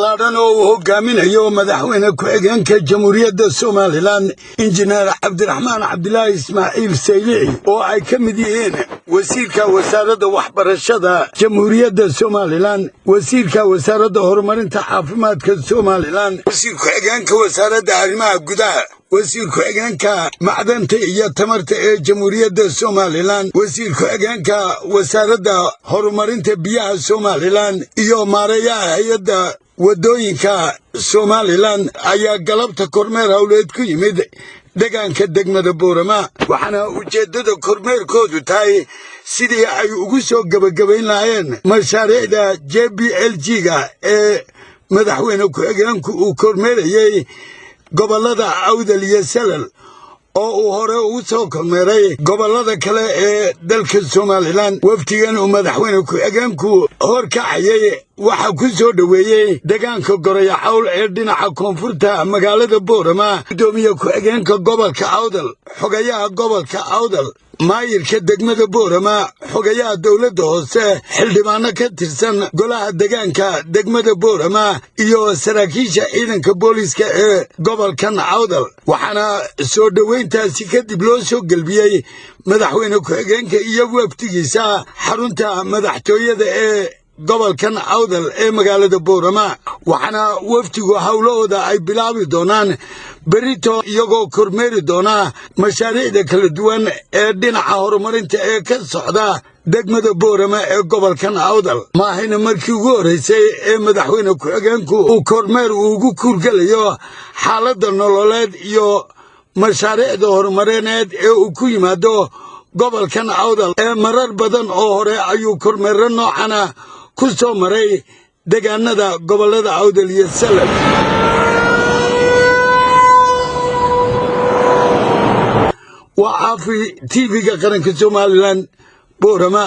ballaadhan oo uu hogaaminayo madaxweyne ku-xigeenka jamhuuriyadda somalilan injineer cabdiraxmaan cabdilaahi ismaaciil saylici oo ay ka mid yihiin wasiirka wasaaradda waxbarashada jamhuuriyadda somalilan, wasiirka wasaaradda horumarinta caafimaadka somalilan, wasiir ku-xigeenka wasaaradda arrimaha gudaha, wasiir ku-xigeenka macdanta iyo tamarta ee jamhuuriyadda somalilan, wasiir ku-xigeenka wasaaradda horumarinta biyaha somalilan iyo maareeyaha hay-adda waddooyinka somalilan ayaa galabta kormeer howleed ku yimid deegaanka degmada boorama. waxaana ujeeddada kormeerkoodu tahay sidii ay ugu soo gebagabayn lahaayeen mashaariicda JPLG-ga ee madaxweyne ku-xigeenku uu kormeerayey gobollada awdal iyo salal oo uu hore ugu soo kormeeray gobollada kale ee dalka somalilan. wafdigan uu madaxweyne ku-xigeenku horkacayay waxaa ku soo dhoweeyey deegaanka goraya cawl ee dhinaca koonfurta magaalada boorama gudoomiye ku-xigeenka gobolka awdal, xogayaha gobolka awdal, maayirka degmada boorama, xogayaha dowladda hoose, xildhibaano ka tirsan golaha deegaanka degmada boorama iyo saraakiisha ciidanka booliiska ee gobolkan awdal. waxaana soo dhoweyntaasi kadib loo soo gelbiyey madaxweyne ku-xigeenka iyo wafdigiisa xarunta madaxtooyada ee gobolkan awdal ee magaalada boorama. waxaana wafdigu howlahooda ay bilaabi doonaan berito iyagoo kormeeri doona mashaariicda kala duwan ee dhinaca horumarinta ee ka socda degmada boorama ee gobolkan awdal. maahayna markii ugu horreysay ee madaxweyne ku-xigeenku uu kormeer ugu kuurgelayo xaaladda nololeed iyo mashaariicda horumarineed ee uu ku yimaado gobolkan awdal ee marar badan oo hore ayuu kormeero noocana ku soo maray deegaanada gobollada awdal iyo salal. waa caafi TV-ga qaranka somalilan boorama.